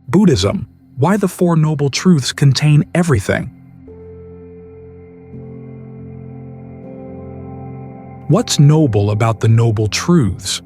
Buddhism, why the Four Noble Truths contain everything. What's noble about the Noble Truths?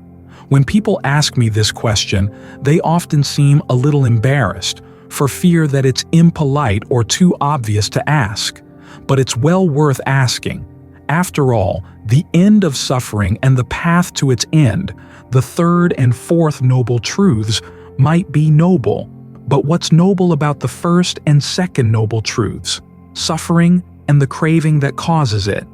When people ask me this question, they often seem a little embarrassed, for fear that it's impolite or too obvious to ask. But it's well worth asking. After all, the end of suffering and the path to its end, the third and fourth Noble Truths, might be noble. But what's noble about the first and second Noble Truths? Suffering and the craving that causes it.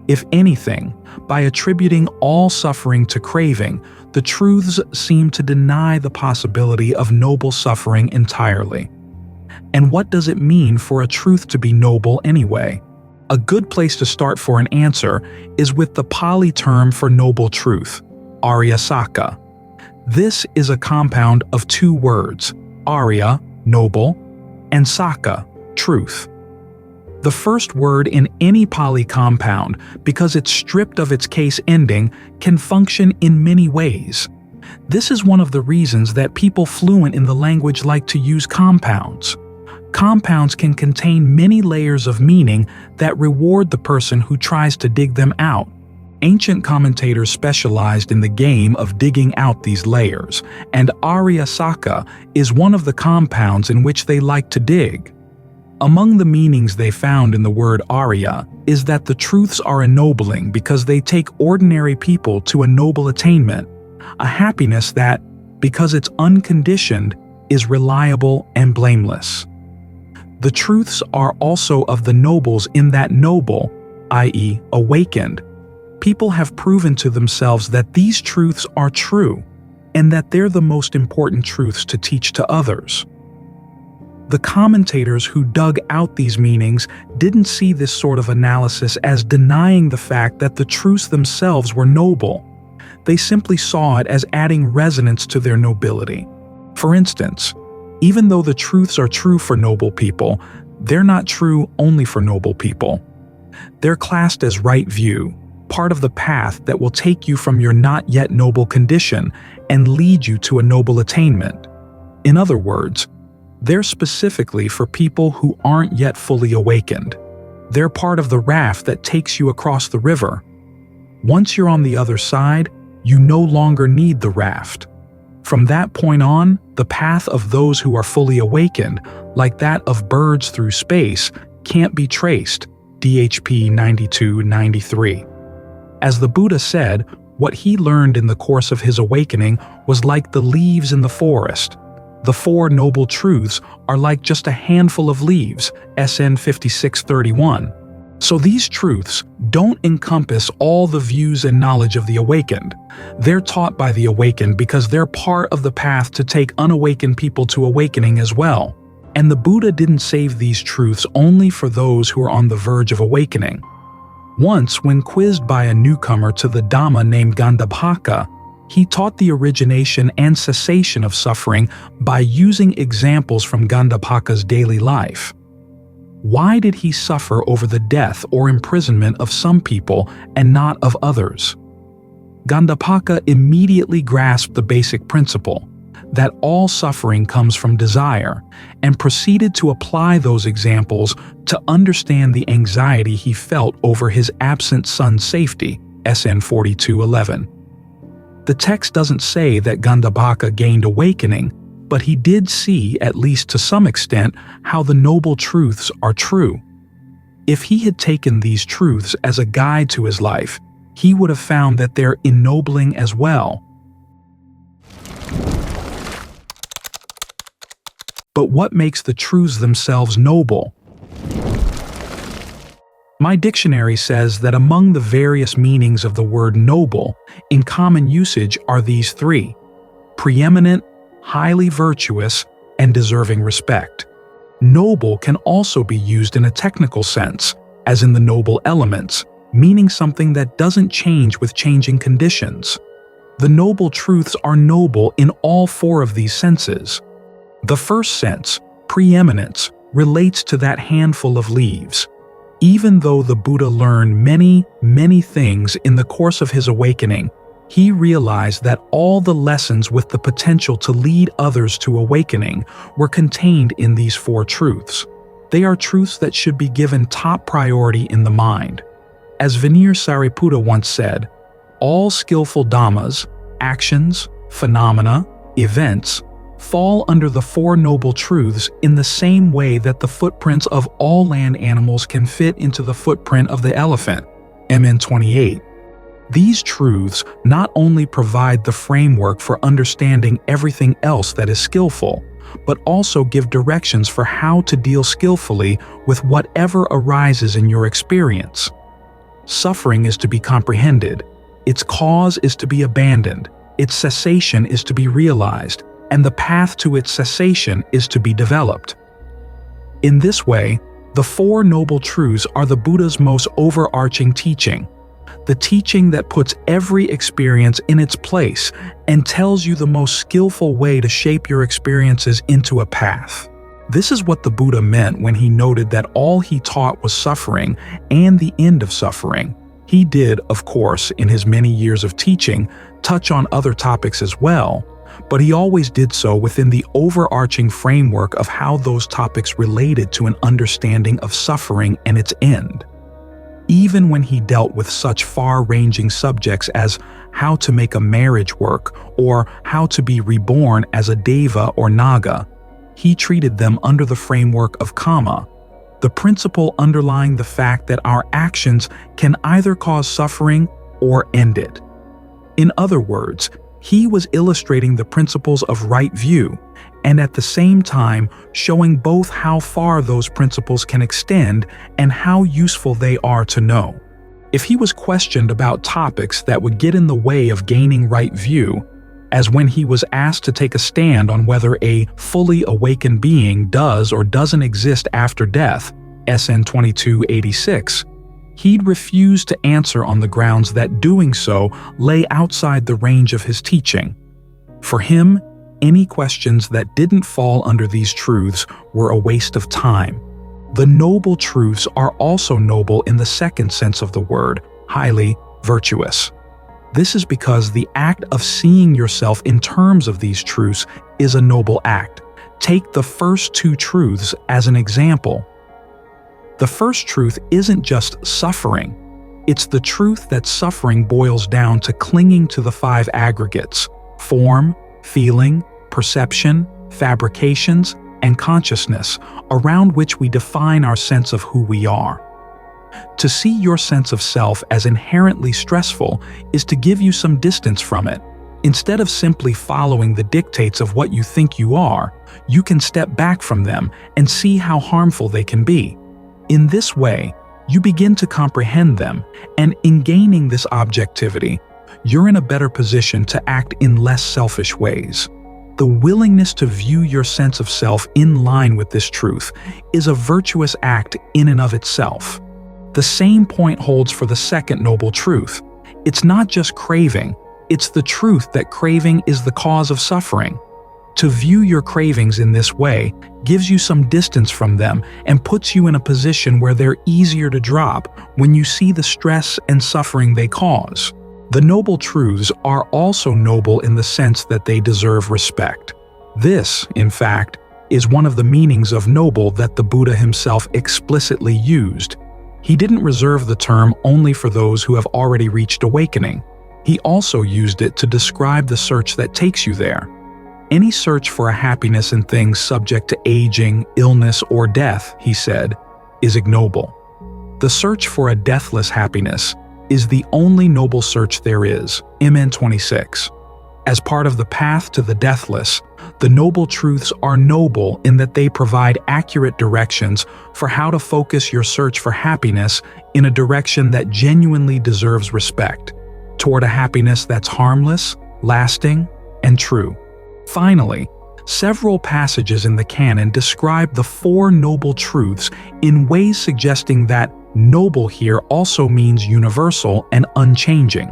If anything, by attributing all suffering to craving, the truths seem to deny the possibility of noble suffering entirely. And what does it mean for a truth to be noble anyway? A good place to start for an answer is with the Pāli term for noble truth, Ariya-Sacca. This is a compound of two words, Ariya, noble, and Sacca, truth. The first word in any Pāli compound, because it's stripped of its case ending, can function in many ways. This is one of the reasons that people fluent in the language like to use compounds. Compounds can contain many layers of meaning that reward the person who tries to dig them out. Ancient commentators specialized in the game of digging out these layers, and Ariya-Sacca is one of the compounds in which they like to dig. Among the meanings they found in the word Ariya is that the truths are ennobling because they take ordinary people to a noble attainment, a happiness that, because it's unconditioned, is reliable and blameless. The truths are also of the nobles in that noble, i.e., awakened, people have proven to themselves that these truths are true and that they're the most important truths to teach to others. The commentators who dug out these meanings didn't see this sort of analysis as denying the fact that the truths themselves were noble. They simply saw it as adding resonance to their nobility. For instance, even though the truths are true for noble people, they're not true only for noble people. They're classed as right view, part of the path that will take you from your not yet noble condition and lead you to a noble attainment. In other words, they're specifically for people who aren't yet fully awakened. They're part of the raft that takes you across the river. Once you're on the other side, you no longer need the raft. From that point on, the path of those who are fully awakened, like that of birds through space, can't be traced. DHP 9293. As the Buddha said, what he learned in the course of his awakening was like the leaves in the forest. The Four Noble Truths are like just a handful of leaves, SN 5631. So these truths don't encompass all the views and knowledge of the awakened. They're taught by the awakened because they're part of the path to take unawakened people to awakening as well. And the Buddha didn't save these truths only for those who are on the verge of awakening. Once, when quizzed by a newcomer to the Dhamma named Gandhabhaka, he taught the origination and cessation of suffering by using examples from Gandhabhaka's daily life. Why did he suffer over the death or imprisonment of some people and not of others? Gandhabhaka immediately grasped the basic principle, that all suffering comes from desire, and proceeded to apply those examples to understand the anxiety he felt over his absent son's safety, SN 4211. The text doesn't say that Gandhabhaka gained awakening, but he did see, at least to some extent, how the noble truths are true. If he had taken these truths as a guide to his life, he would have found that they're ennobling as well. But what makes the truths themselves noble? My dictionary says that among the various meanings of the word noble, in common usage are these three: preeminent, highly virtuous, and deserving respect. Noble can also be used in a technical sense, as in the noble elements, meaning something that doesn't change with changing conditions. The noble truths are noble in all four of these senses. The first sense, preeminence, relates to that handful of leaves. Even though the Buddha learned many things in the course of his awakening, He realized that all the lessons with the potential to lead others to awakening were contained in these four truths. They are truths that should be given top priority in the mind. As Veneer Sariputta once said, all skillful dhammas, actions, phenomena, events, fall under the Four Noble Truths in the same way that the footprints of all land animals can fit into the footprint of the elephant. MN 28. These truths not only provide the framework for understanding everything else that is skillful, but also give directions for how to deal skillfully with whatever arises in your experience. Suffering is to be comprehended, its cause is to be abandoned, its cessation is to be realized, and the path to its cessation is to be developed. In this way, the Four Noble Truths are the Buddha's most overarching teaching, the teaching that puts every experience in its place and tells you the most skillful way to shape your experiences into a path. This is what the Buddha meant when he noted that all he taught was suffering and the end of suffering. He did, of course, in his many years of teaching, touch on other topics as well, but he always did so within the overarching framework of how those topics related to an understanding of suffering and its end. Even when he dealt with such far-ranging subjects as how to make a marriage work or how to be reborn as a deva or naga, he treated them under the framework of Kamma, the principle underlying the fact that our actions can either cause suffering or end it. In other words, he was illustrating the principles of right view, and at the same time showing both how far those principles can extend and how useful they are to know. If he was questioned about topics that would get in the way of gaining right view, as when he was asked to take a stand on whether a fully awakened being does or doesn't exist after death, SN 2286, he'd refused to answer on the grounds that doing so lay outside the range of his teaching. For him, any questions that didn't fall under these truths were a waste of time. The noble truths are also noble in the second sense of the word, highly virtuous. This is because the act of seeing yourself in terms of these truths is a noble act. Take the first two truths as an example. The first truth isn't just suffering. It's the truth that suffering boils down to clinging to the five aggregates: form, feeling, perception, fabrications, and consciousness, around which we define our sense of who we are. To see your sense of self as inherently stressful is to give you some distance from it. Instead of simply following the dictates of what you think you are, you can step back from them and see how harmful they can be. In this way, you begin to comprehend them, and in gaining this objectivity, you're in a better position to act in less selfish ways. The willingness to view your sense of self in line with this truth is a virtuous act in and of itself. The same point holds for the second noble truth. It's not just craving, it's the truth that craving is the cause of suffering. To view your cravings in this way gives you some distance from them and puts you in a position where they're easier to drop when you see the stress and suffering they cause. The noble truths are also noble in the sense that they deserve respect. This, in fact, is one of the meanings of noble that the Buddha himself explicitly used. He didn't reserve the term only for those who have already reached awakening. He also used it to describe the search that takes you there. Any search for a happiness in things subject to aging, illness, or death, he said, is ignoble. The search for a deathless happiness is the only noble search there is, MN 26. As part of the path to the deathless, the noble truths are noble in that they provide accurate directions for how to focus your search for happiness in a direction that genuinely deserves respect, toward a happiness that's harmless, lasting, and true. Finally, several passages in the canon describe the Four Noble Truths in ways suggesting that noble here also means universal and unchanging.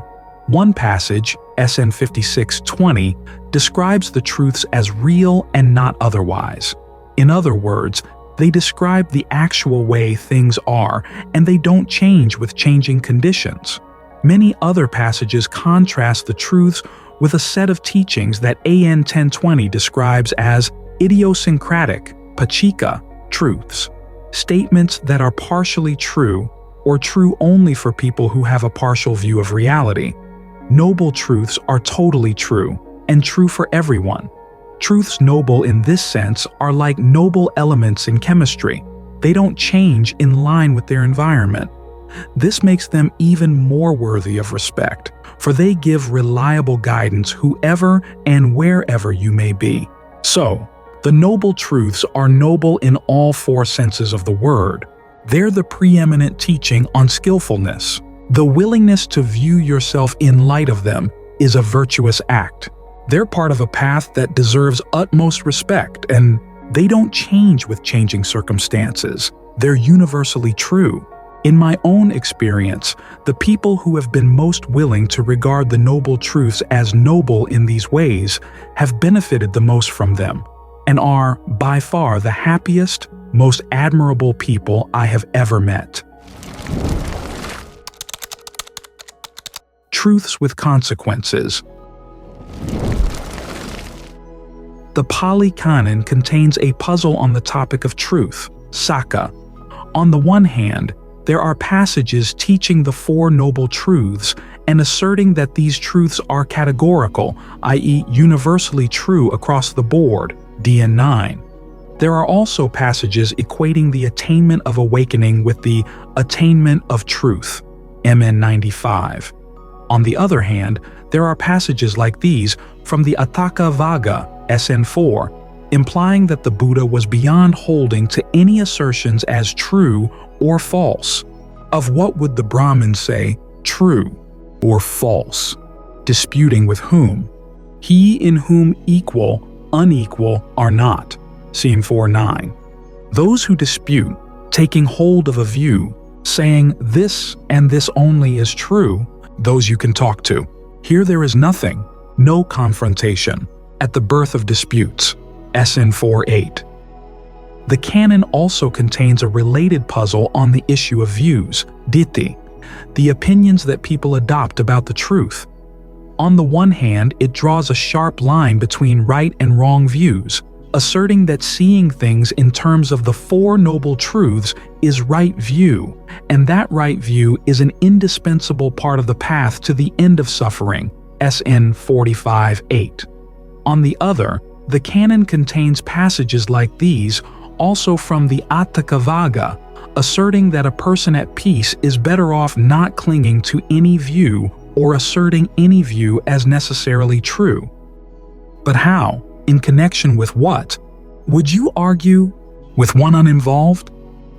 One passage, SN 5620, describes the truths as real and not otherwise. In other words, they describe the actual way things are, and they don't change with changing conditions. Many other passages contrast the truths with a set of teachings that AN 1020 describes as idiosyncratic, pachika, truths, statements that are partially true or true only for people who have a partial view of reality. Noble truths are totally true and true for everyone. Truths noble in this sense are like noble elements in chemistry. They don't change in line with their environment. This makes them even more worthy of respect, for they give reliable guidance whoever and wherever you may be. So, the noble truths are noble in all four senses of the word. They're the preeminent teaching on skillfulness. The willingness to view yourself in light of them is a virtuous act. They're part of a path that deserves utmost respect, and they don't change with changing circumstances. They're universally true. In my own experience, the people who have been most willing to regard the noble truths as noble in these ways have benefited the most from them, and are, by far, the happiest, most admirable people I have ever met. Truths with consequences. The Pāli Canon contains a puzzle on the topic of truth-as-Sacca. On the one hand, there are passages teaching the Four Noble Truths and asserting that these truths are categorical, i.e. universally true across the board, DN 9. There are also passages equating the attainment of awakening with the attainment of truth, MN 95. On the other hand, there are passages like these from the Atthakavagga, SN 4, implying that the Buddha was beyond holding to any assertions as true or false. Of what would the Brahmin say, true or false? Disputing with whom? He in whom equal, unequal are not. CM 4:9. Those who dispute, taking hold of a view, saying this and this only is true, those you can talk to. Here there is nothing, no confrontation, at the birth of disputes. SN 4:8. The canon also contains a related puzzle on the issue of views, Diṭṭhi, the opinions that people adopt about the truth. On the one hand, it draws a sharp line between right and wrong views, asserting that seeing things in terms of the Four Noble Truths is right view, and that right view is an indispensable part of the path to the end of suffering, SN 45:8. On the other, the canon contains passages like these, also from the Atthakavagga, asserting that a person at peace is better off not clinging to any view or asserting any view as necessarily true. But how? In connection with what? Would you argue with one uninvolved?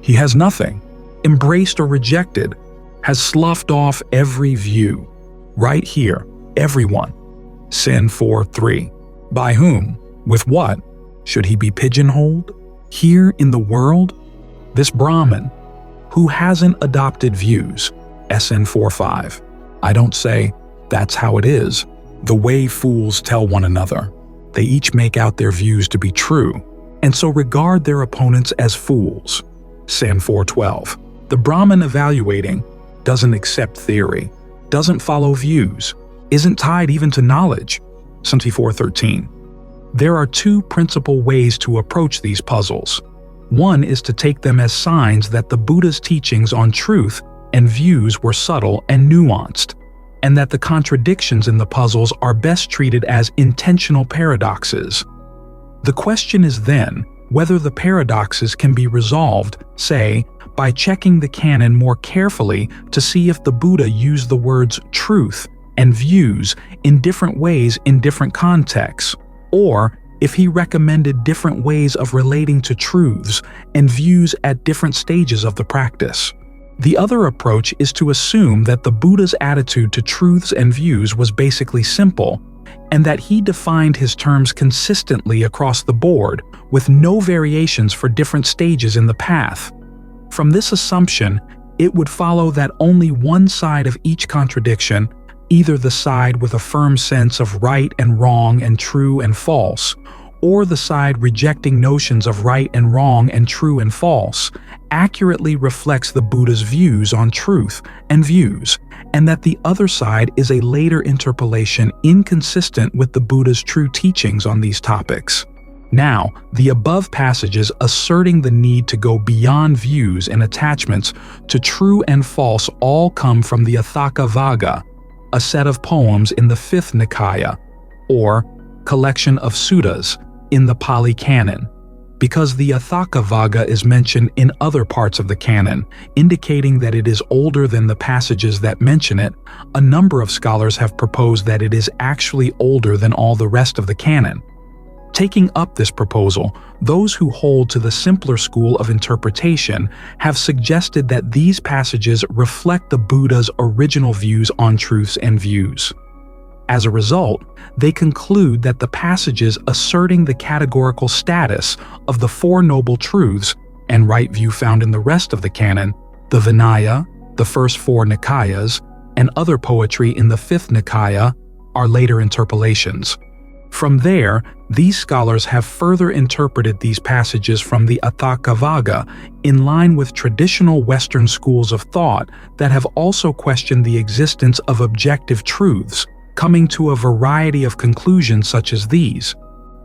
He has nothing, embraced or rejected, has sloughed off every view. Right here, everyone. Sin 4:3. By whom? With what? Should he be pigeonholed? Here in the world? This Brahmin, who hasn't adopted views. SN 4:5. I don't say, that's how it is. The way fools tell one another. They each make out their views to be true, and so regard their opponents as fools. Sin 4:12. The Brahmin evaluating doesn't accept theory, doesn't follow views, isn't tied even to knowledge. Santi 4:13. There are two principal ways to approach these puzzles. One is to take them as signs that the Buddha's teachings on truth and views were subtle and nuanced, and that the contradictions in the puzzles are best treated as intentional paradoxes. The question is then whether the paradoxes can be resolved, say, by checking the canon more carefully to see if the Buddha used the words truth and views in different ways in different contexts, or if he recommended different ways of relating to truths and views at different stages of the practice. The other approach is to assume that the Buddha's attitude to truths and views was basically simple, and that he defined his terms consistently across the board, with no variations for different stages in the path. From this assumption, it would follow that only one side of each contradiction, either the side with a firm sense of right and wrong and true and false, or the side rejecting notions of right and wrong and true and false, accurately reflects the Buddha's views on truth and views, and that the other side is a later interpolation inconsistent with the Buddha's true teachings on these topics. Now, the above passages asserting the need to go beyond views and attachments to true and false all come from the Atthakavagga, a set of poems in the Fifth Nikaya, or collection of suttas in the Pāli Canon, because the Atthakavagga is mentioned in other parts of the canon, indicating that it is older than the passages that mention it. A number of scholars have proposed that it is actually older than all the rest of the canon. Taking up this proposal, those who hold to the simpler school of interpretation have suggested that these passages reflect the Buddha's original views on truths and views. As a result, they conclude that the passages asserting the categorical status of the Four Noble Truths and right view found in the rest of the canon, the Vinaya, the first four Nikayas, and other poetry in the Fifth Nikaya, are later interpolations. From there, these scholars have further interpreted these passages from the Atthakavagga in line with traditional Western schools of thought that have also questioned the existence of objective truths, coming to a variety of conclusions such as these.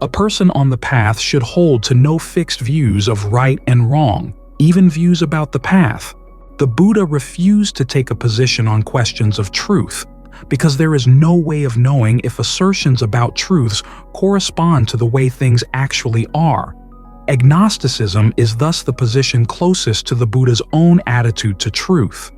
A person on the path should hold to no fixed views of right and wrong, even views about the path. The Buddha refused to take a position on questions of truth, because there is no way of knowing if assertions about truths correspond to the way things actually are. Agnosticism is thus the position closest to the Buddha's own attitude to truth.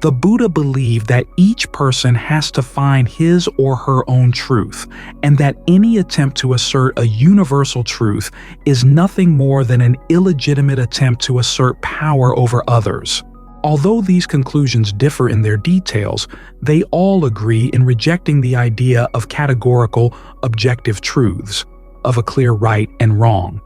The Buddha believed that each person has to find his or her own truth, and that any attempt to assert a universal truth is nothing more than an illegitimate attempt to assert power over others. Although these conclusions differ in their details, they all agree in rejecting the idea of categorical, objective truths, of a clear right and wrong.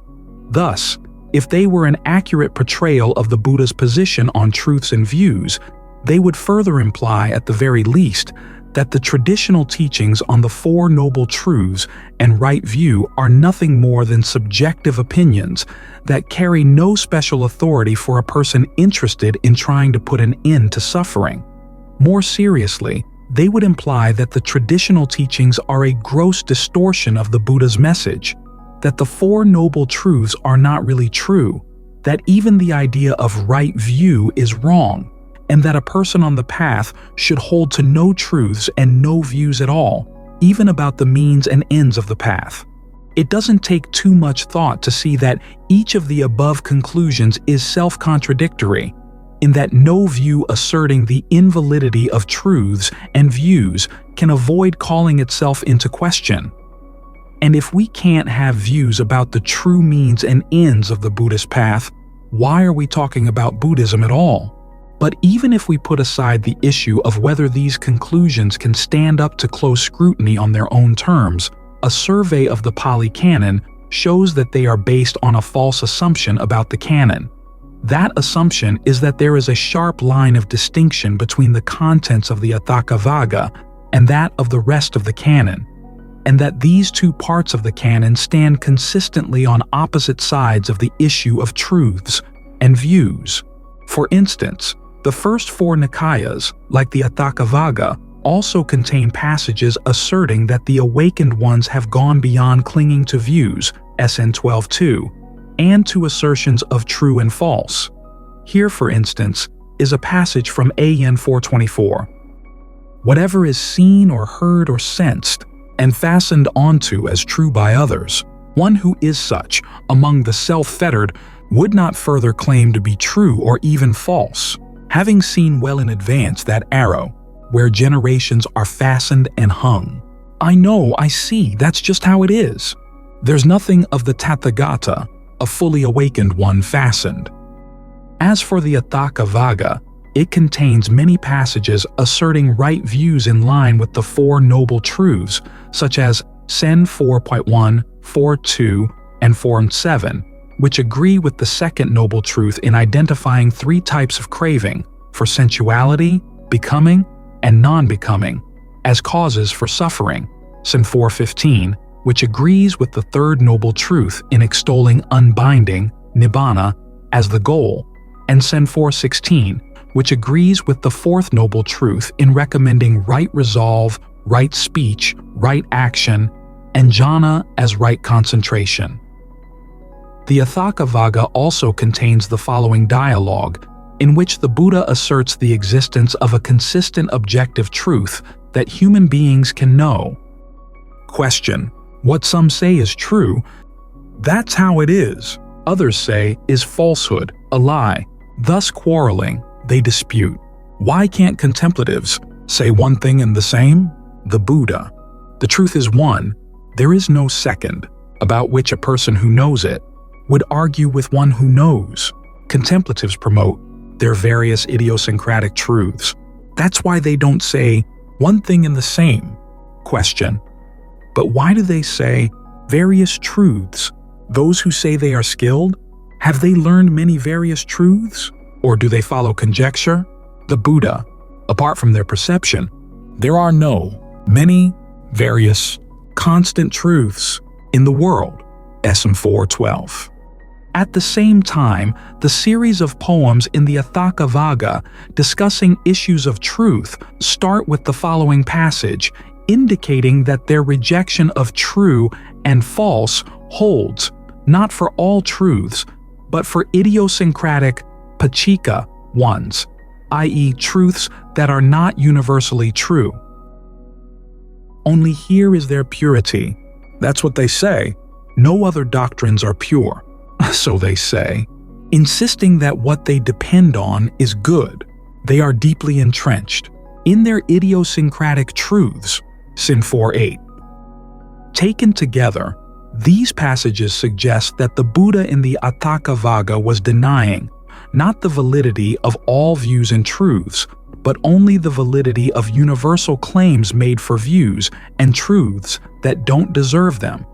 Thus, if they were an accurate portrayal of the Buddha's position on truths and views, they would further imply, at the very least, that the traditional teachings on the Four Noble Truths and right view are nothing more than subjective opinions that carry no special authority for a person interested in trying to put an end to suffering. More seriously, they would imply that the traditional teachings are a gross distortion of the Buddha's message, that the Four Noble Truths are not really true, that even the idea of right view is wrong, and that a person on the path should hold to no truths and no views at all, even about the means and ends of the path. It doesn't take too much thought to see that each of the above conclusions is self-contradictory, in that no view asserting the invalidity of truths and views can avoid calling itself into question. And if we can't have views about the true means and ends of the Buddhist path, why are we talking about Buddhism at all? But even if we put aside the issue of whether these conclusions can stand up to close scrutiny on their own terms, a survey of the Pāli Canon shows that they are based on a false assumption about the canon. That assumption is that there is a sharp line of distinction between the contents of the Atthakavagga and that of the rest of the canon, and that these two parts of the canon stand consistently on opposite sides of the issue of truths and views. For instance, the first four Nikayas, like the Atthakavagga, also contain passages asserting that the awakened ones have gone beyond clinging to views, SN 12.2, and to assertions of true and false. Here, for instance, is a passage from AN 424. Whatever is seen or heard or sensed, and fastened onto as true by others, one who is such, among the self-fettered, would not further claim to be true or even false, having seen well in advance that arrow, where generations are fastened and hung. I know, I see, that's just how it is. There's nothing of the Tathagata, a fully awakened one, fastened. As for the Atthakavagga, it contains many passages asserting right views in line with the Four Noble Truths, such as Sen 4.1, 4.2, and 4.7, which agree with the second noble truth in identifying three types of craving, for sensuality, becoming, and non-becoming, as causes for suffering, Sen 4.15, which agrees with the third noble truth in extolling unbinding, Nibbāna, as the goal, and Sen 4:16, which agrees with the fourth noble truth in recommending right resolve, right speech, right action, and jhana as right concentration. The Atthakavagga also contains the following dialogue, in which the Buddha asserts the existence of a consistent objective truth that human beings can know. Question: what some say is true, that's how it is. Others say is falsehood, a lie. Thus quarreling, they dispute. Why can't contemplatives say one thing and the same? The Buddha: the truth is one, there is no second, about which a person who knows it would argue with one who knows. Contemplatives promote their various idiosyncratic truths. That's why they don't say one thing and the same. Question: but why do they say various truths? Those who say they are skilled, have they learned many various truths? Or do they follow conjecture? The Buddha: apart from their perception, there are no many, various, constant truths in the world. SM 4:12. At the same time, the series of poems in the Atthakavagga discussing issues of truth start with the following passage, indicating that their rejection of true and false holds not for all truths, but for idiosyncratic paccika ones, i.e. truths that are not universally true. Only here is their purity. That's what they say. No other doctrines are pure, so they say, insisting that what they depend on is good. They are deeply entrenched in their idiosyncratic truths. Sin 4:8. Taken together, these passages suggest that the Buddha in the Atthakavagga was denying not the validity of all views and truths, but only the validity of universal claims made for views and truths that don't deserve them.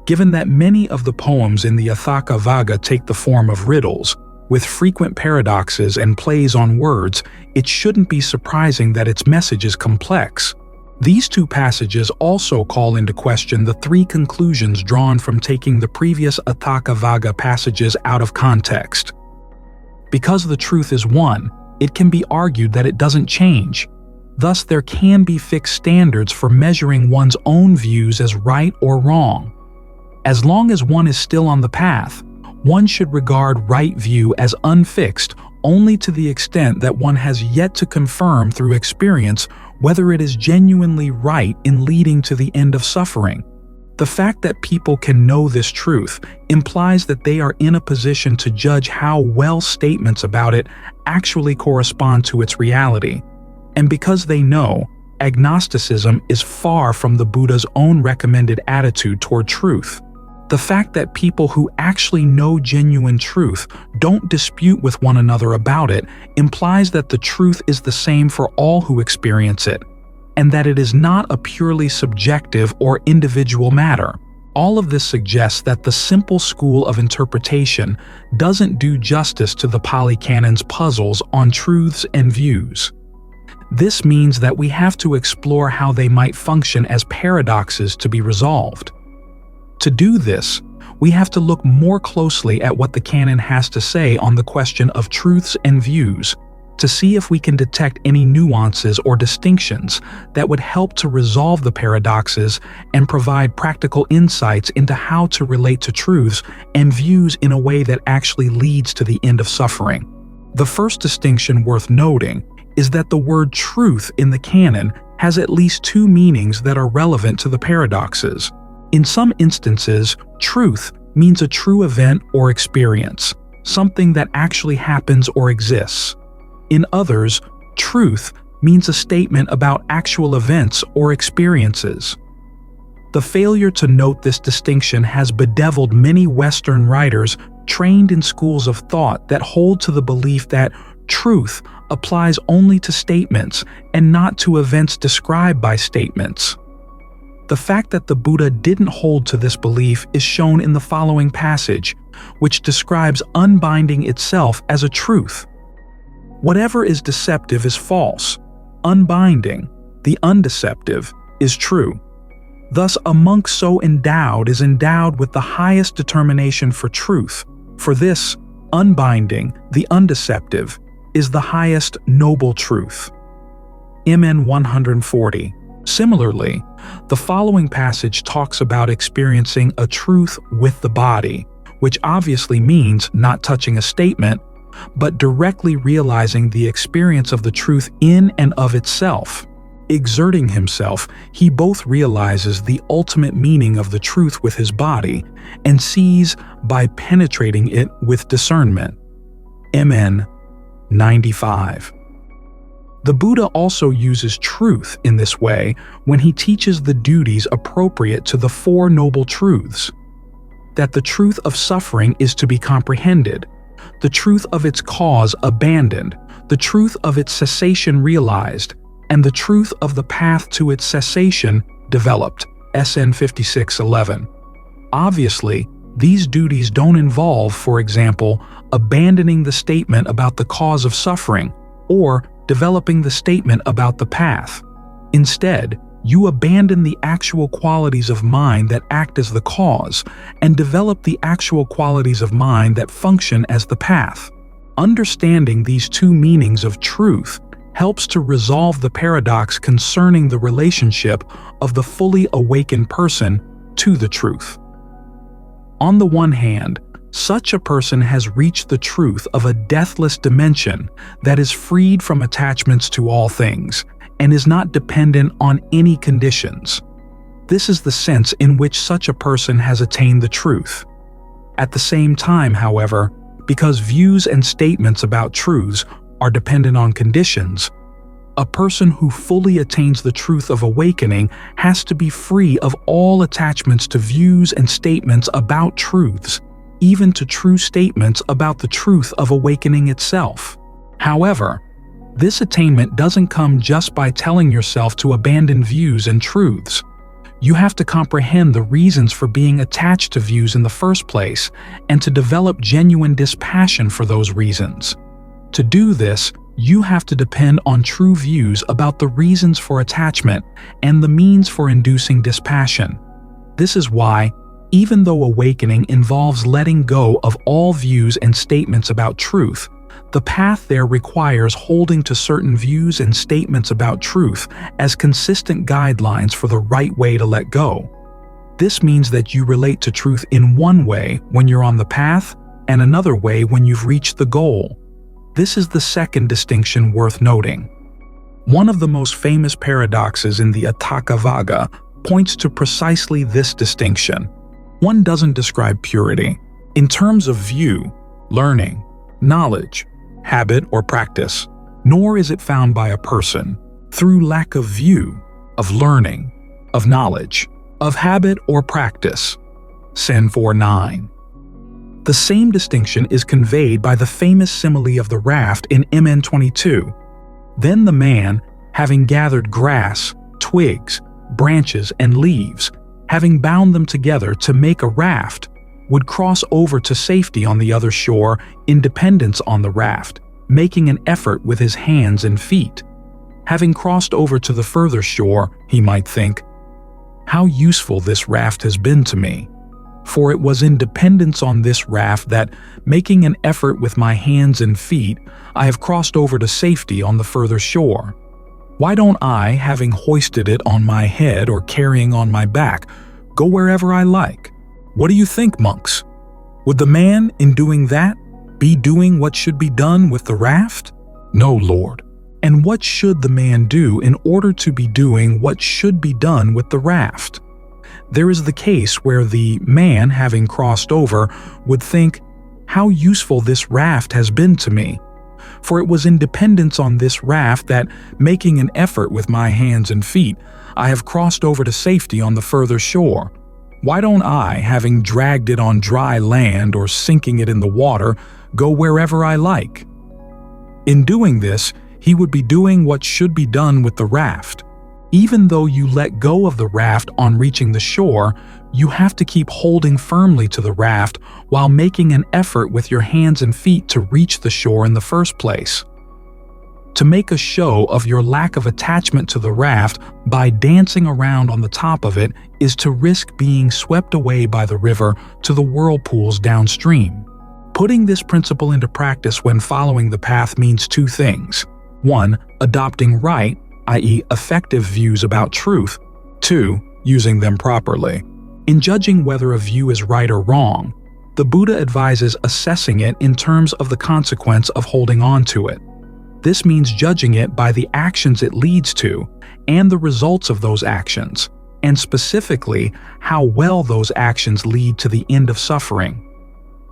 Given that many of the poems in the Atthakavagga take the form of riddles, with frequent paradoxes and plays on words, it shouldn't be surprising that its message is complex. These two passages also call into question the three conclusions drawn from taking the previous Atthakavagga passages out of context. Because the truth is one, it can be argued that it doesn't change. Thus, there can be fixed standards for measuring one's own views as right or wrong. As long as one is still on the path, one should regard right view as unfixed only to the extent that one has yet to confirm through experience whether it is genuinely right in leading to the end of suffering. The fact that people can know this truth implies that they are in a position to judge how well statements about it actually correspond to its reality. And because they know, agnosticism is far from the Buddha's own recommended attitude toward truth. The fact that people who actually know genuine truth don't dispute with one another about it implies that the truth is the same for all who experience it, and that it is not a purely subjective or individual matter. All of this suggests that the simple school of interpretation doesn't do justice to the Pāli Canon's puzzles on truths and views. This means that we have to explore how they might function as paradoxes to be resolved. To do this, we have to look more closely at what the canon has to say on the question of truths and views, to see if we can detect any nuances or distinctions that would help to resolve the paradoxes and provide practical insights into how to relate to truths and views in a way that actually leads to the end of suffering. The first distinction worth noting is that the word truth in the canon has at least two meanings that are relevant to the paradoxes. In some instances, truth means a true event or experience, something that actually happens or exists. In others, truth means a statement about actual events or experiences. The failure to note this distinction has bedeviled many Western writers trained in schools of thought that hold to the belief that truth applies only to statements and not to events described by statements. The fact that the Buddha didn't hold to this belief is shown in the following passage, which describes unbinding itself as a truth. Whatever is deceptive is false. Unbinding, the undeceptive, is true. Thus, a monk so endowed is endowed with the highest determination for truth. For this, unbinding, the undeceptive, is the highest noble truth. MN 140. Similarly, the following passage talks about experiencing a truth with the body, which obviously means not touching a statement, but directly realizing the experience of the truth in and of itself. Exerting himself, he both realizes the ultimate meaning of the truth with his body and sees by penetrating it with discernment. MN 95. The Buddha also uses truth in this way when he teaches the duties appropriate to the Four Noble Truths: that the truth of suffering is to be comprehended, the truth of its cause abandoned, the truth of its cessation realized, and the truth of the path to its cessation developed. SN 5611. Obviously, these duties don't involve, for example, abandoning the statement about the cause of suffering or developing the statement about the path. Instead, you abandon the actual qualities of mind that act as the cause and develop the actual qualities of mind that function as the path. Understanding these two meanings of truth helps to resolve the paradox concerning the relationship of the fully awakened person to the truth. On the one hand, such a person has reached the truth of a deathless dimension that is freed from attachments to all things and is not dependent on any conditions. This is the sense in which such a person has attained the truth. At the same time, however, because views and statements about truths are dependent on conditions, a person who fully attains the truth of awakening has to be free of all attachments to views and statements about truths, even to true statements about the truth of awakening itself. However, this attainment doesn't come just by telling yourself to abandon views and truths. You have to comprehend the reasons for being attached to views in the first place and to develop genuine dispassion for those reasons. To do this, you have to depend on true views about the reasons for attachment and the means for inducing dispassion. This is why, even though awakening involves letting go of all views and statements about truth, the path there requires holding to certain views and statements about truth as consistent guidelines for the right way to let go. This means that you relate to truth in one way when you're on the path and another way when you've reached the goal. This is the second distinction worth noting. One of the most famous paradoxes in the Atthakavagga points to precisely this distinction. One doesn't describe purity in terms of view, learning, knowledge, habit, or practice, nor is it found by a person through lack of view, of learning, of knowledge, of habit or practice. Sen 4:9. The same distinction is conveyed by the famous simile of the raft in MN 22. Then the man, having gathered grass, twigs, branches, and leaves, having bound them together to make a raft, would cross over to safety on the other shore in dependence on the raft, making an effort with his hands and feet. Having crossed over to the further shore, he might think, "How useful this raft has been to me. For it was in dependence on this raft that, making an effort with my hands and feet, I have crossed over to safety on the further shore. Why don't I, having hoisted it on my head or carrying on my back, go wherever I like? What do you think, monks? Would the man, in doing that, be doing what should be done with the raft? No, Lord. And what should the man do in order to be doing what should be done with the raft? There is the case where the man, having crossed over, would think, "How useful this raft has been to me. For it was in dependence on this raft that, making an effort with my hands and feet, I have crossed over to safety on the further shore. Why don't I, having dragged it on dry land or sinking it in the water, go wherever I like?" In doing this, he would be doing what should be done with the raft. Even though you let go of the raft on reaching the shore, you have to keep holding firmly to the raft while making an effort with your hands and feet to reach the shore in the first place. To make a show of your lack of attachment to the raft by dancing around on the top of it is to risk being swept away by the river to the whirlpools downstream. Putting this principle into practice when following the path means two things. 1. Adopting right, i.e., effective views about truth. 2. Using them properly. In judging whether a view is right or wrong, the Buddha advises assessing it in terms of the consequence of holding on to it. This means judging it by the actions it leads to and the results of those actions, and specifically how well those actions lead to the end of suffering.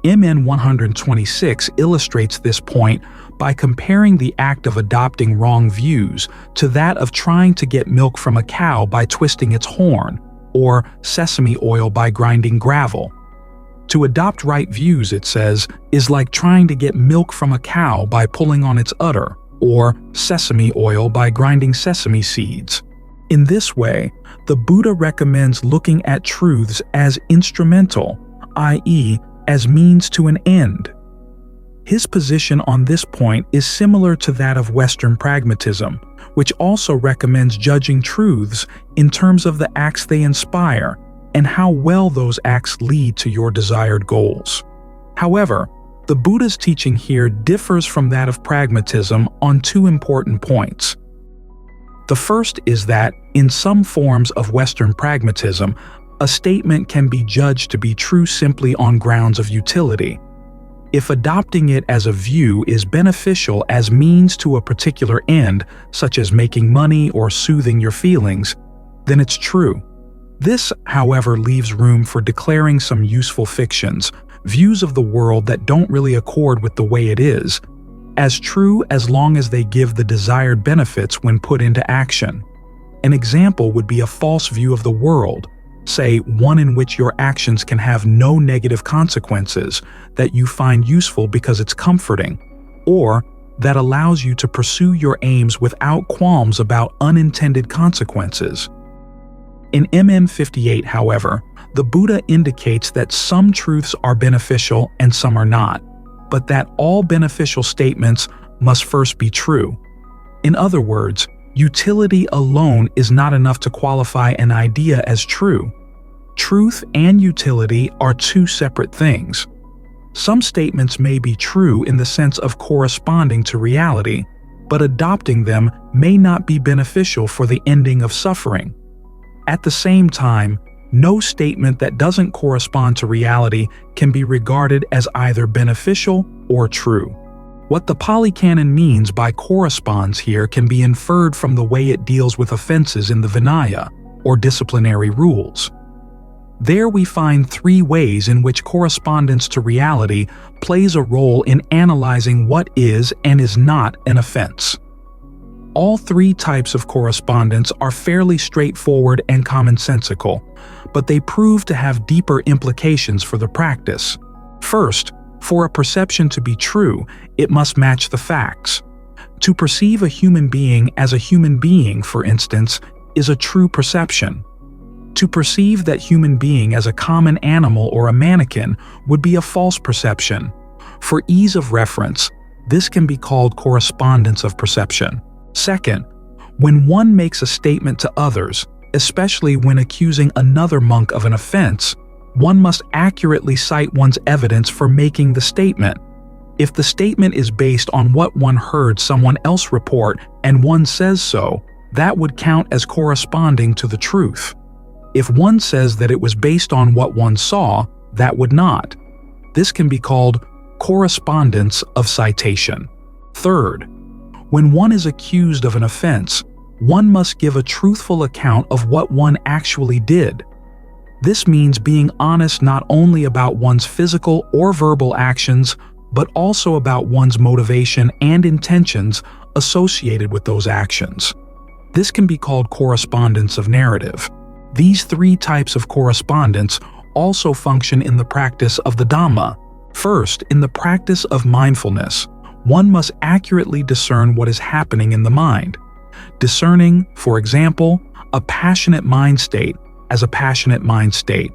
MN 126 illustrates this point by comparing the act of adopting wrong views to that of trying to get milk from a cow by twisting its horn, or sesame oil by grinding gravel. To adopt right views, it says, is like trying to get milk from a cow by pulling on its udder, or sesame oil by grinding sesame seeds. In this way, the Buddha recommends looking at truths as instrumental, i.e., as means to an end. His position on this point is similar to that of Western pragmatism, which also recommends judging truths in terms of the acts they inspire and how well those acts lead to your desired goals. However, the Buddha's teaching here differs from that of pragmatism on two important points. The first is that, in some forms of Western pragmatism, a statement can be judged to be true simply on grounds of utility. If adopting it as a view is beneficial as means to a particular end, such as making money or soothing your feelings, then it's true. This, however, leaves room for declaring some useful fictions, views of the world that don't really accord with the way it is, as true as long as they give the desired benefits when put into action. An example would be a false view of the world, say one in which your actions can have no negative consequences, that you find useful because it's comforting, or that allows you to pursue your aims without qualms about unintended consequences. In MN 58, however, the Buddha indicates that some truths are beneficial and some are not, but that all beneficial statements must first be true. In other words, utility alone is not enough to qualify an idea as true. Truth and utility are two separate things. Some statements may be true in the sense of corresponding to reality, but adopting them may not be beneficial for the ending of suffering. At the same time, no statement that doesn't correspond to reality can be regarded as either beneficial or true. What the Pāli Canon means by corresponds here can be inferred from the way it deals with offenses in the Vinaya, or disciplinary rules. There we find three ways in which correspondence to reality plays a role in analyzing what is and is not an offense. All three types of correspondence are fairly straightforward and commonsensical, but they prove to have deeper implications for the practice. First, for a perception to be true, it must match the facts. To perceive a human being as a human being, for instance, is a true perception. To perceive that human being as a common animal or a mannequin would be a false perception. For ease of reference, this can be called correspondence of perception. Second, when one makes a statement to others, especially when accusing another monk of an offense, one must accurately cite one's evidence for making the statement. If the statement is based on what one heard someone else report and one says so, that would count as corresponding to the truth. If one says that it was based on what one saw, that would not. This can be called correspondence of citation. Third, when one is accused of an offense, one must give a truthful account of what one actually did. This means being honest not only about one's physical or verbal actions, but also about one's motivation and intentions associated with those actions. This can be called correspondence of narrative. These three types of correspondence also function in the practice of the Dhamma. First, in the practice of mindfulness, one must accurately discern what is happening in the mind. Discerning, for example, a passionate mind state as a passionate mind state,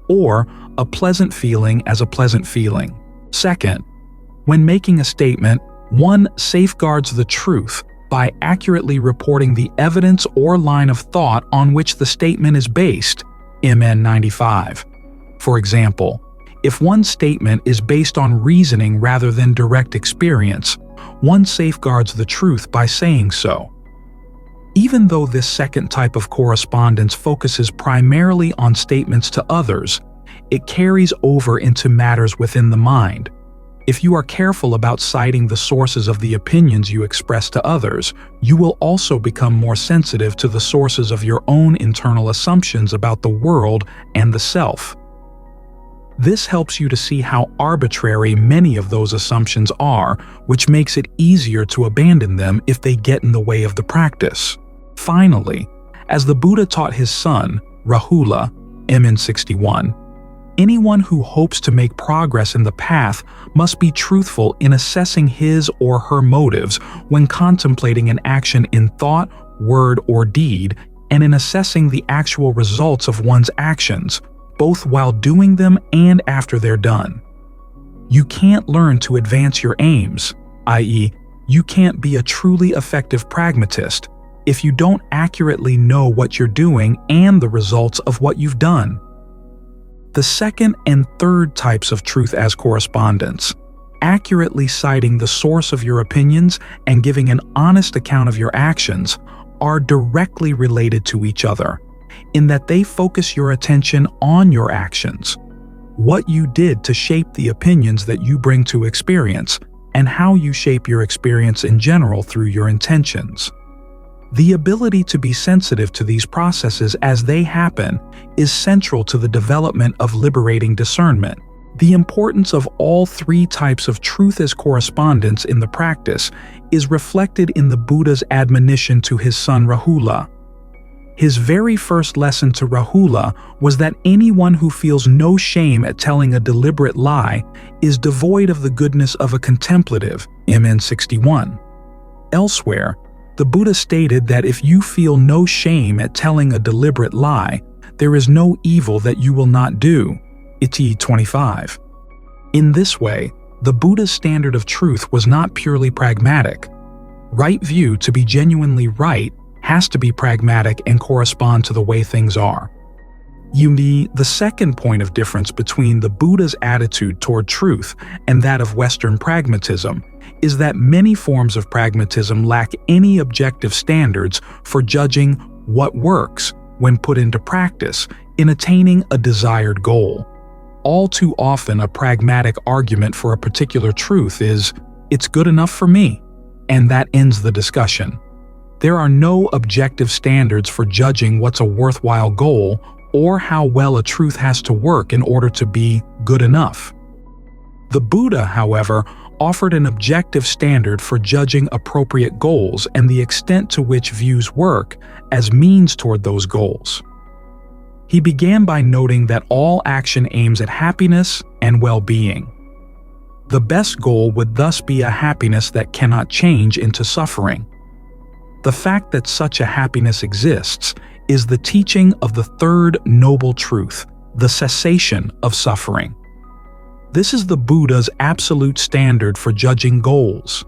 or a pleasant feeling as a pleasant feeling. Second, when making a statement, one safeguards the truth by accurately reporting the evidence or line of thought on which the statement is based, MN 95. For example, if one statement is based on reasoning rather than direct experience, one safeguards the truth by saying so. Even though this second type of correspondence focuses primarily on statements to others, it carries over into matters within the mind. If you are careful about citing the sources of the opinions you express to others, you will also become more sensitive to the sources of your own internal assumptions about the world and the self. This helps you to see how arbitrary many of those assumptions are, which makes it easier to abandon them if they get in the way of the practice. Finally, as the Buddha taught his son, Rahula, MN 61, anyone who hopes to make progress in the path must be truthful in assessing his or her motives when contemplating an action in thought, word, or deed, and in assessing the actual results of one's actions, both while doing them and after they're done. You can't learn to advance your aims, i.e., you can't be a truly effective pragmatist, if you don't accurately know what you're doing and the results of what you've done. The second and third types of truth-as-correspondence, accurately citing the source of your opinions and giving an honest account of your actions, are directly related to each other, in that they focus your attention on your actions, what you did to shape the opinions that you bring to experience, and how you shape your experience in general through your intentions. The ability to be sensitive to these processes as they happen is central to the development of liberating discernment. The importance of all three types of truth-as-correspondence in the practice is reflected in the Buddha's admonition to his son Rahula. His very first lesson to Rahula was that anyone who feels no shame at telling a deliberate lie is devoid of the goodness of a contemplative, MN 61. Elsewhere, the Buddha stated that if you feel no shame at telling a deliberate lie, there is no evil that you will not do, Diṭṭhi 25. In this way, the Buddha's standard of truth was not purely pragmatic. Right view, to be genuinely right, has to be pragmatic and correspond to the way things are. The second point of difference between the Buddha's attitude toward truth and that of Western pragmatism is that many forms of pragmatism lack any objective standards for judging what works when put into practice in attaining a desired goal. All too often, a pragmatic argument for a particular truth is, "It's good enough for me," and that ends the discussion. There are no objective standards for judging what's a worthwhile goal or how well a truth has to work in order to be good enough. The Buddha, however, offered an objective standard for judging appropriate goals and the extent to which views work as means toward those goals. He began by noting that all action aims at happiness and well-being. The best goal would thus be a happiness that cannot change into suffering. The fact that such a happiness exists is the teaching of the third noble truth, the cessation of suffering. This is the Buddha's absolute standard for judging goals.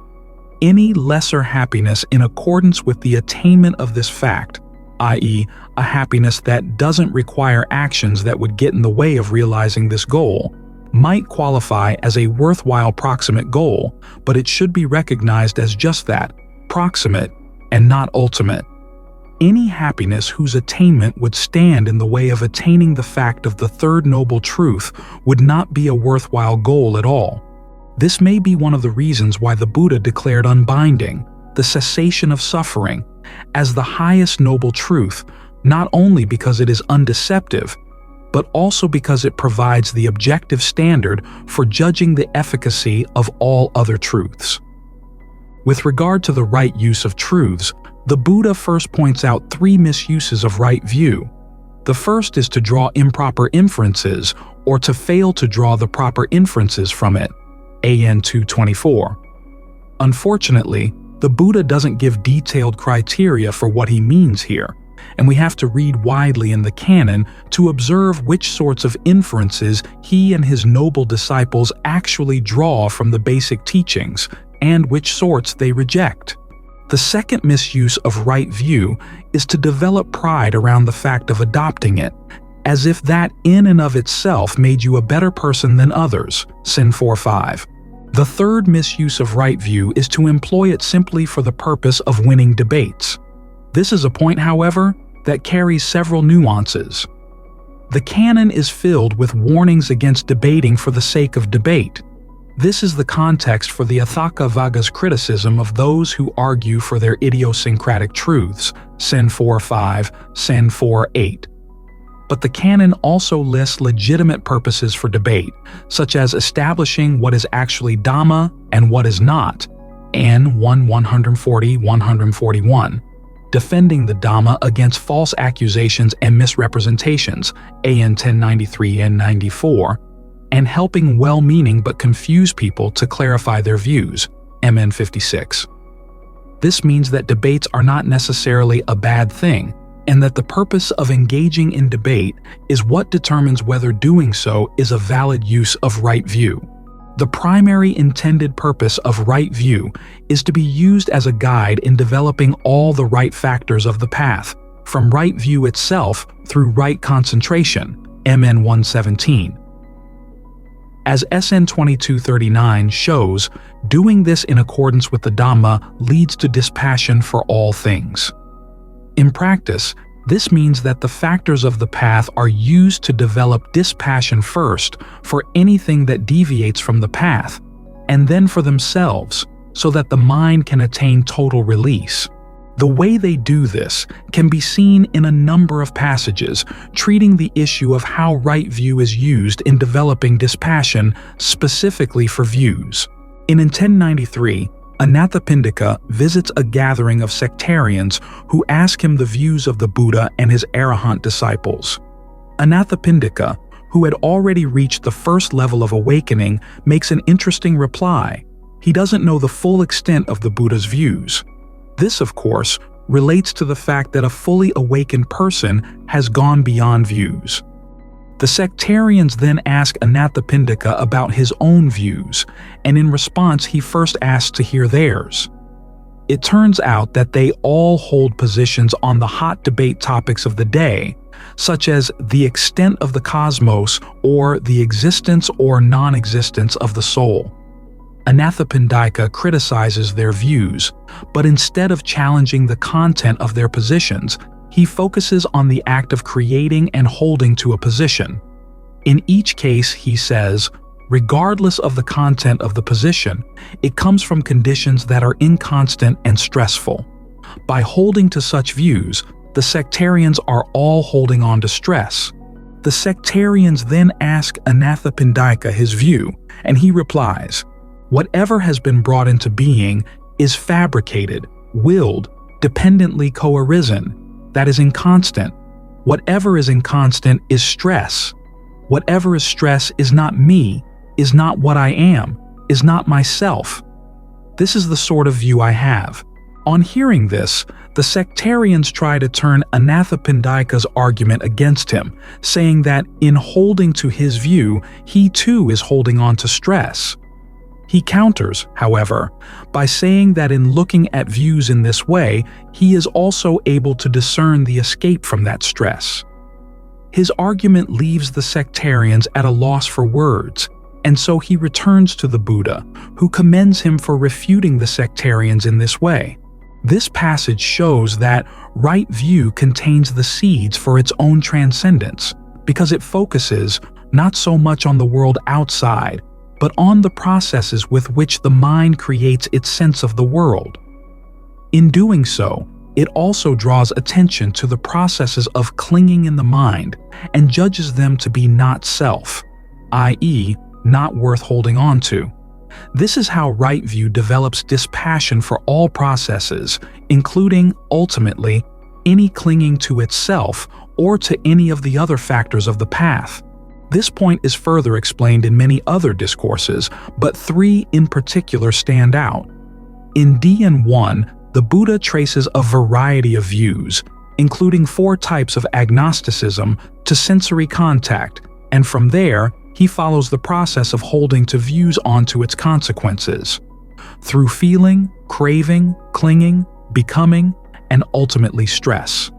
Any lesser happiness in accordance with the attainment of this fact, i.e., a happiness that doesn't require actions that would get in the way of realizing this goal, might qualify as a worthwhile proximate goal, but it should be recognized as just that, proximate, and not ultimate. Any happiness whose attainment would stand in the way of attaining the fact of the third noble truth would not be a worthwhile goal at all. This may be one of the reasons why the Buddha declared unbinding, the cessation of suffering, as the highest noble truth, not only because it is undeceptive, but also because it provides the objective standard for judging the efficacy of all other truths. With regard to the right use of truths, the Buddha first points out three misuses of right view. The first is to draw improper inferences or to fail to draw the proper inferences from it, AN 224. Unfortunately, the Buddha doesn't give detailed criteria for what he means here, and we have to read widely in the canon to observe which sorts of inferences he and his noble disciples actually draw from the basic teachings, and which sorts they reject. The second misuse of right view is to develop pride around the fact of adopting it, as if that in and of itself made you a better person than others, Sin 4:5. The third misuse of right view is to employ it simply for the purpose of winning debates. This is a point, however, that carries several nuances. The canon is filled with warnings against debating for the sake of debate. This is the context for the Atthakavaga's criticism of those who argue for their idiosyncratic truths, Sin 4:5, Sin 4:8. But the canon also lists legitimate purposes for debate, such as establishing what is actually Dhamma and what is not, N 1:140-141, defending the Dhamma against false accusations and misrepresentations, AN 1093 and 94, and helping well-meaning but confused people to clarify their views, MN 56. This means that debates are not necessarily a bad thing, and that the purpose of engaging in debate is what determines whether doing so is a valid use of right view. The primary intended purpose of right view is to be used as a guide in developing all the right factors of the path, from right view itself through right concentration, MN 117. As SN 2239 shows, doing this in accordance with the Dhamma leads to dispassion for all things. In practice, this means that the factors of the path are used to develop dispassion first for anything that deviates from the path, and then for themselves, so that the mind can attain total release. The way they do this can be seen in a number of passages, treating the issue of how right view is used in developing dispassion specifically for views. In 1093, Anathapindika visits a gathering of sectarians who ask him the views of the Buddha and his arahant disciples. Anathapindika, who had already reached the first level of awakening, makes an interesting reply. He doesn't know the full extent of the Buddha's views. This, of course, relates to the fact that a fully awakened person has gone beyond views. The sectarians then ask Anathapindika about his own views, and in response he first asks to hear theirs. It turns out that they all hold positions on the hot debate topics of the day, such as the extent of the cosmos or the existence or non-existence of the soul. Anathapindika criticizes their views, but instead of challenging the content of their positions, he focuses on the act of creating and holding to a position. In each case, he says, regardless of the content of the position, it comes from conditions that are inconstant and stressful. By holding to such views, the sectarians are all holding on to stress. The sectarians then ask Anathapindika his view, and he replies, "Whatever has been brought into being is fabricated, willed, dependently co-arisen, that is inconstant. Whatever is inconstant is stress. Whatever is stress is not me, is not what I am, is not myself. This is the sort of view I have." On hearing this, the sectarians try to turn Anathapindika's argument against him, saying that in holding to his view, he too is holding on to stress. He counters, however, by saying that in looking at views in this way, he is also able to discern the escape from that stress. His argument leaves the sectarians at a loss for words, and so he returns to the Buddha, who commends him for refuting the sectarians in this way. This passage shows that right view contains the seeds for its own transcendence, because it focuses not so much on the world outside, but on the processes with which the mind creates its sense of the world. In doing so, it also draws attention to the processes of clinging in the mind and judges them to be not self, i.e., not worth holding on to. This is how right view develops dispassion for all processes, including, ultimately, any clinging to itself or to any of the other factors of the path. This point is further explained in many other discourses, but three in particular stand out. In DN 1, the Buddha traces a variety of views, including 4 types of agnosticism, to sensory contact, and from there, he follows the process of holding to views onto its consequences. Through feeling, craving, clinging, becoming, and ultimately stress.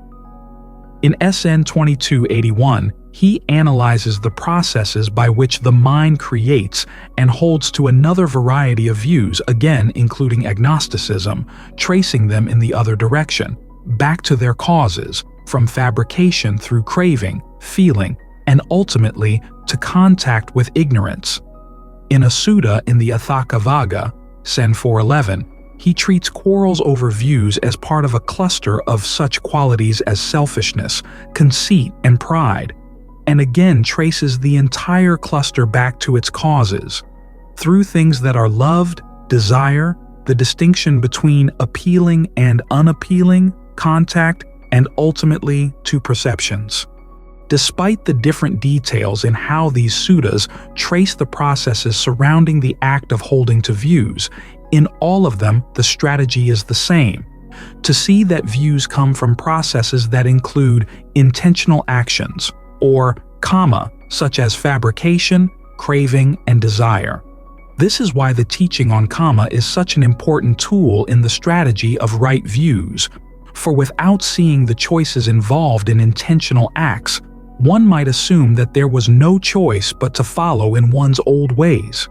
In SN 2281, he analyzes the processes by which the mind creates and holds to another variety of views, again including agnosticism, tracing them in the other direction, back to their causes, from fabrication through craving, feeling, and ultimately to contact with ignorance. In a sutta in the Atthakavagga, Sen 411, he treats quarrels over views as part of a cluster of such qualities as selfishness, conceit, and pride, and again traces the entire cluster back to its causes. Through things that are loved, desire, the distinction between appealing and unappealing, contact, and ultimately to perceptions. Despite the different details in how these suttas trace the processes surrounding the act of holding to views, in all of them the strategy is the same: to see that views come from processes that include intentional actions, or Kamma, such as fabrication, craving, and desire. This is why the teaching on Kamma is such an important tool in the strategy of right views, for without seeing the choices involved in intentional acts, one might assume that there was no choice but to follow in one's old ways.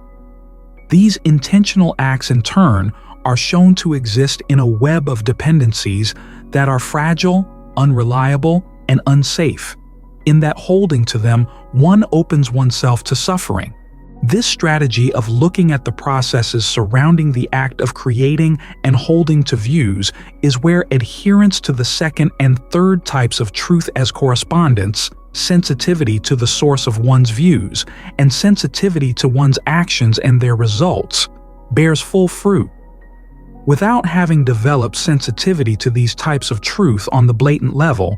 These intentional acts in turn are shown to exist in a web of dependencies that are fragile, unreliable, and unsafe, in that holding to them one opens oneself to suffering. This strategy of looking at the processes surrounding the act of creating and holding to views is where adherence to the second and third types of truth-as-correspondence, sensitivity to the source of one's views, and sensitivity to one's actions and their results, bears full fruit. Without having developed sensitivity to these types of truth on the blatant level,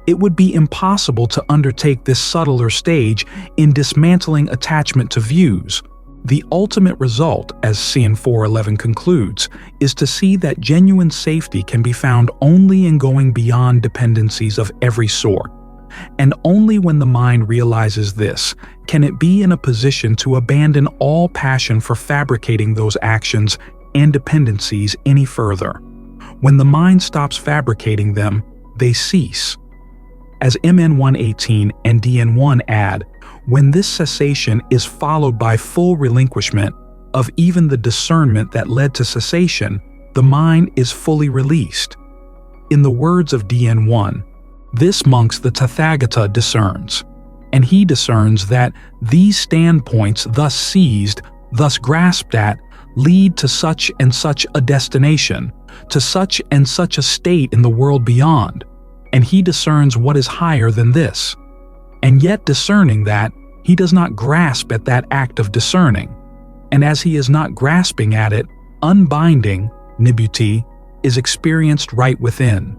it would be impossible to undertake this subtler stage in dismantling attachment to views. The ultimate result, as Sen 411 concludes, is to see that genuine safety can be found only in going beyond dependencies of every sort. And only when the mind realizes this can it be in a position to abandon all passion for fabricating those actions and dependencies any further. When the mind stops fabricating them, they cease. As MN 118 and DN 1 add, when this cessation is followed by full relinquishment of even the discernment that led to cessation, the mind is fully released. In the words of DN 1, this monks the Tathagata discerns, and he discerns that these standpoints thus seized, thus grasped at, lead to such and such a destination, to such and such a state in the world beyond, and he discerns what is higher than this. And yet discerning that, he does not grasp at that act of discerning, and as he is not grasping at it, unbinding, Nibbāna, is experienced right within.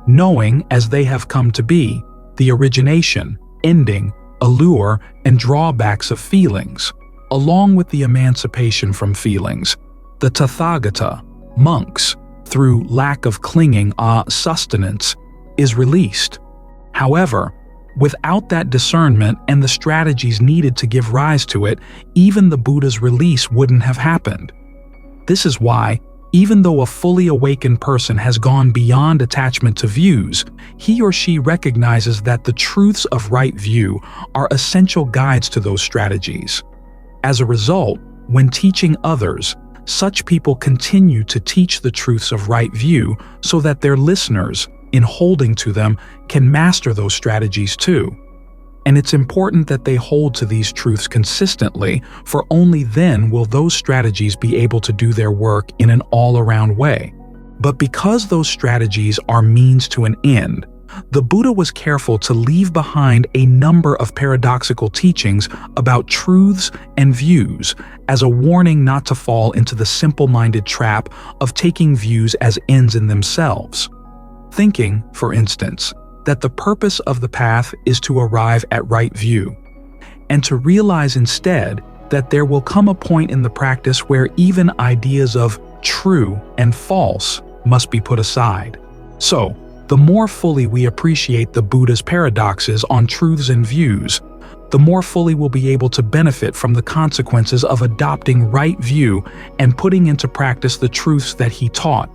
Knowing, as they have come to be, the origination, ending, allure, and drawbacks of feelings, along with the emancipation from feelings, the Tathagata, monks, through lack of clinging sustenance, is released. However, without that discernment and the strategies needed to give rise to it, even the Buddha's release wouldn't have happened. This is why, even though a fully awakened person has gone beyond attachment to views, he or she recognizes that the truths of right view are essential guides to those strategies. As a result, when teaching others, such people continue to teach the truths of right view so that their listeners, in holding to them, can master those strategies too. And it's important that they hold to these truths consistently, for only then will those strategies be able to do their work in an all-around way. But because those strategies are means to an end, the Buddha was careful to leave behind a number of paradoxical teachings about truths and views as a warning not to fall into the simple-minded trap of taking views as ends in themselves. Thinking, for instance, that the purpose of the path is to arrive at right view, and to realize instead that there will come a point in the practice where even ideas of true and false must be put aside. So, the more fully we appreciate the Buddha's paradoxes on truths and views, the more fully we'll be able to benefit from the consequences of adopting right view and putting into practice the truths that he taught.